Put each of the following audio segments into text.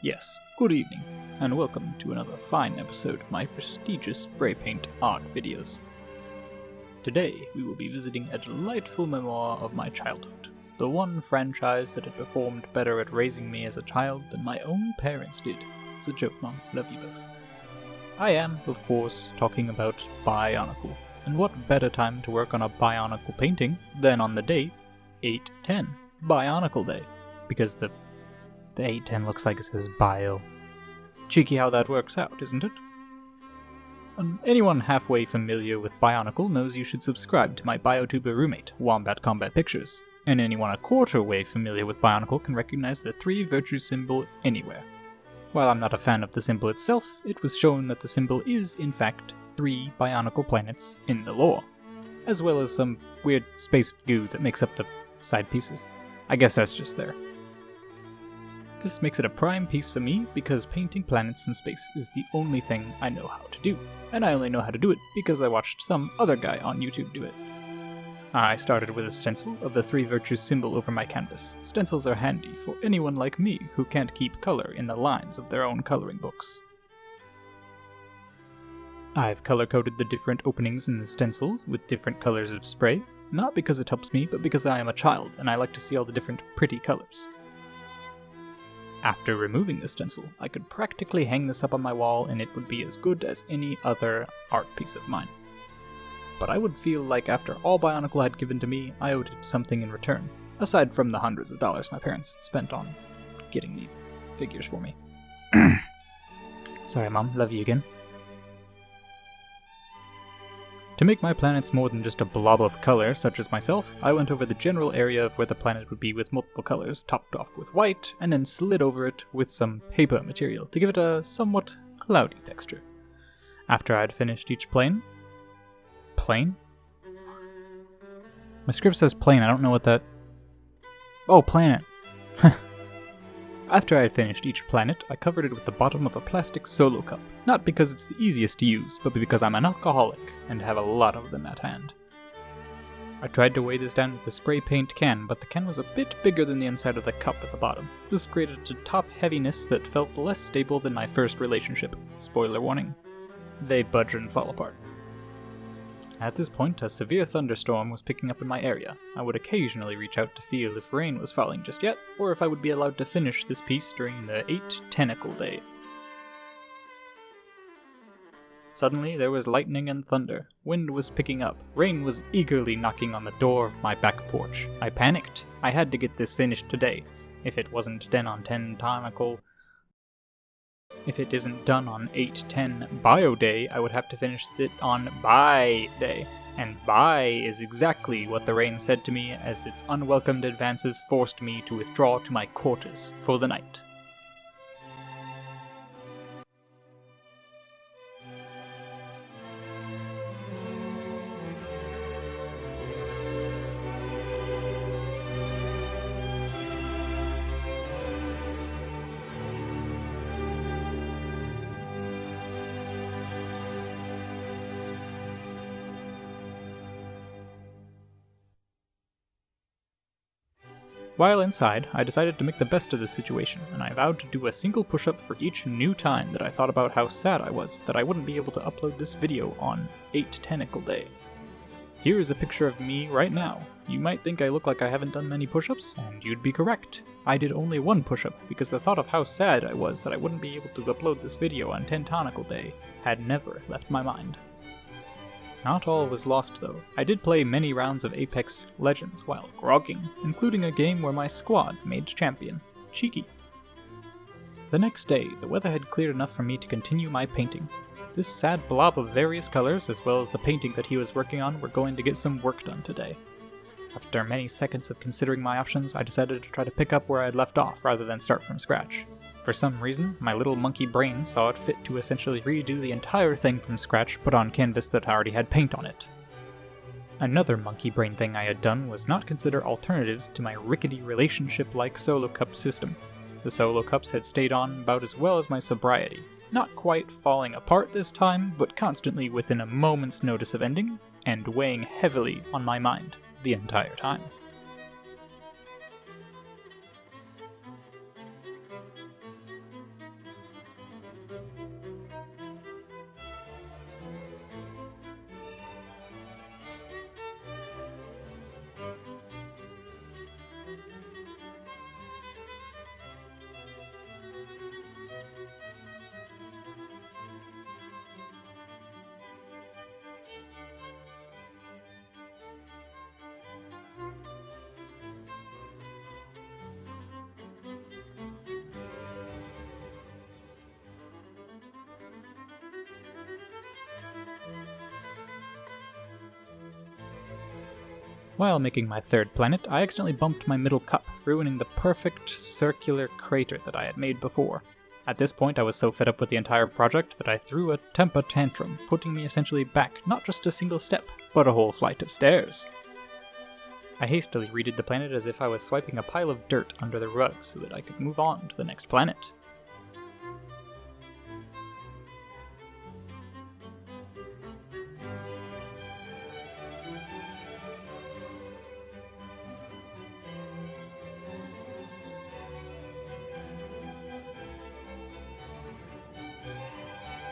Yes, good evening, and welcome to another fine episode of my prestigious spray paint art videos. Today, we will be visiting a delightful memoir of my childhood, the one franchise that had performed better at raising me as a child than my own parents did. It's a joke, Mom. Love you both. I am, of course, talking about BIONICLE, and what better time to work on a BIONICLE painting than on the date 8/10, BIONICLE Day, because the 8/10 looks like it says bio. Cheeky how that works out, isn't it? Anyone halfway familiar with BIONICLE knows you should subscribe to my BioTuber roommate, Wombat Combat Pictures, and anyone a quarter way familiar with BIONICLE can recognize the 3 virtues symbol anywhere. While I'm not a fan of the symbol itself, it was shown that the symbol is, in fact, 3 BIONICLE planets in the lore, as well as some weird space goo that makes up the side pieces. I guess that's just there. This makes it a prime piece for me because painting planets in space is the only thing I know how to do, and I only know how to do it because I watched some other guy on YouTube do it. I started with a stencil of the 3 virtues symbol over my canvas. Stencils are handy for anyone like me who can't keep color in the lines of their own coloring books. I've color-coded the different openings in the stencil with different colors of spray, not because it helps me, but because I am a child and I like to see all the different pretty colors. After removing the stencil, I could practically hang this up on my wall and it would be as good as any other art piece of mine. But I would feel like after all BIONICLE had given to me, I owed it something in return, aside from the hundreds of dollars my parents spent on getting me figures for me. Sorry, Mom, love you again. To make my planets more than just a blob of color, such as myself, I went over the general area of where the planet would be with multiple colors, topped off with white, and then slid over it with some paper material to give it a somewhat cloudy texture. After I had finished each plane? Plane? My script says plane, I don't know what that... Oh, planet! After I had finished each planet, I covered it with the bottom of a plastic solo cup, not because it's the easiest to use, but because I'm an alcoholic and have a lot of them at hand. I tried to weigh this down with a spray paint can, but the can was a bit bigger than the inside of the cup at the bottom. This created a top heaviness that felt less stable than my first relationship. Spoiler warning. They budge and fall apart. At this point, a severe thunderstorm was picking up in my area. I would occasionally reach out to feel if rain was falling just yet, or if I would be allowed to finish this piece during the 8/10 Day. Suddenly, there was lightning and thunder. Wind was picking up. Rain was eagerly knocking on the door of my back porch. I panicked. I had to get this finished today. If it wasn't done on 10/10, if it isn't done on 8/10 Bio Day, I would have to finish it on Bi Day. And Bi is exactly what the rain said to me as its unwelcomed advances forced me to withdraw to my quarters for the night. While inside, I decided to make the best of the situation, and I vowed to do a single push-up for each new time that I thought about how sad I was that I wouldn't be able to upload this video on 8/10 Day. Here is a picture of me right now. You might think I look like I haven't done many push-ups, and you'd be correct. I did only 1 push-up, because the thought of how sad I was that I wouldn't be able to upload this video on 10/10 Day had never left my mind. Not all was lost though. I did play many rounds of Apex Legends while grogging, including a game where my squad made champion. Cheeky. The next day, the weather had cleared enough for me to continue my painting. This sad blob of various colors, as well as the painting that he was working on, were going to get some work done today. After many seconds of considering my options, I decided to try to pick up where I had left off rather than start from scratch. For some reason, my little monkey brain saw it fit to essentially redo the entire thing from scratch, but on canvas that already had paint on it. Another monkey brain thing I had done was not consider alternatives to my rickety relationship-like solo cup system. The solo cups had stayed on about as well as my sobriety, not quite falling apart this time, but constantly within a moment's notice of ending, and weighing heavily on my mind the entire time. While making my third planet, I accidentally bumped my middle cup, ruining the perfect circular crater that I had made before. At this point, I was so fed up with the entire project that I threw a temper tantrum, putting me essentially back not just a single step, but a whole flight of stairs. I hastily redid the planet as if I was swiping a pile of dirt under the rug so that I could move on to the next planet.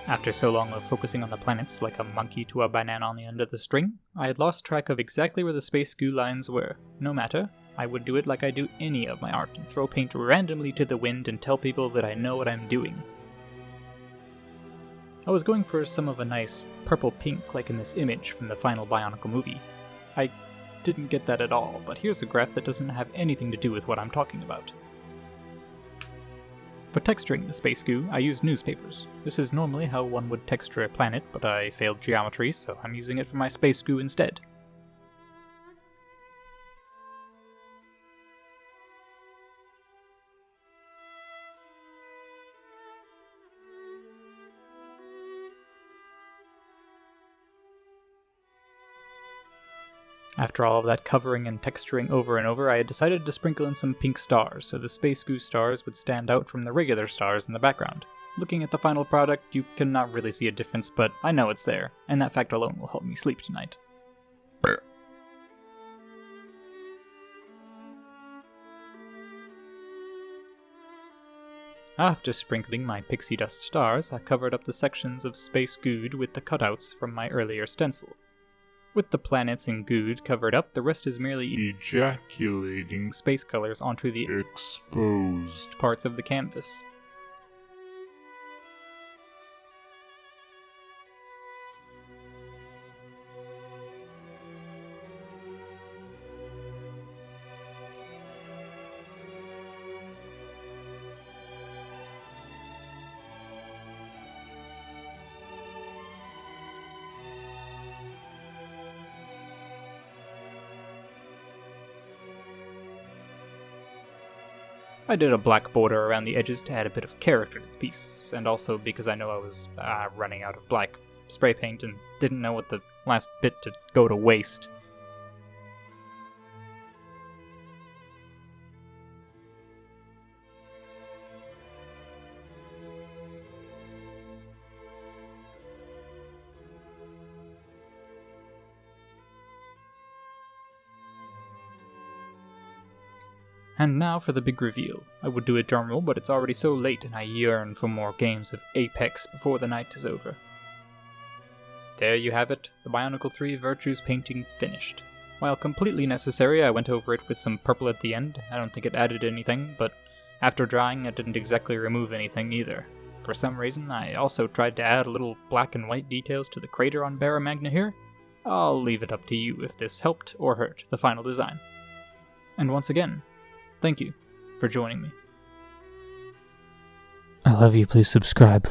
After so long of focusing on the planets like a monkey to a banana on the end of the string, I had lost track of exactly where the space goo lines were. No matter, I would do it like I do any of my art and throw paint randomly to the wind and tell people that I know what I'm doing. I was going for some of a nice purple-pink like in this image from the final BIONICLE movie. I didn't get that at all, but here's a graph that doesn't have anything to do with what I'm talking about. For texturing the space goo, I used newspapers. This is normally how one would texture a planet, but I failed geometry, so I'm using it for my space goo instead. After all of that covering and texturing over and over, I had decided to sprinkle in some pink stars, so the space goo stars would stand out from the regular stars in the background. Looking at the final product, you cannot really see a difference, but I know it's there, and that fact alone will help me sleep tonight. After sprinkling my pixie dust stars, I covered up the sections of space good with the cutouts from my earlier stencil. With the planets and good covered up, the rest is merely ejaculating space colors onto the exposed parts of the canvas. I did a black border around the edges to add a bit of character to the piece, and also because I know I was running out of black spray paint and didn't know what the last bit to go to waste. And now for the big reveal. I would do a drumroll, but it's already so late and I yearn for more games of Apex before the night is over. There you have it, the BIONICLE 3 Virtues painting finished. While completely necessary, I went over it with some purple at the end. I don't think it added anything, but after drying it didn't exactly remove anything either. For some reason, I also tried to add a little black and white details to the crater on Barra Magna here. I'll leave it up to you if this helped or hurt the final design. And once again, thank you for joining me. I love you, please subscribe.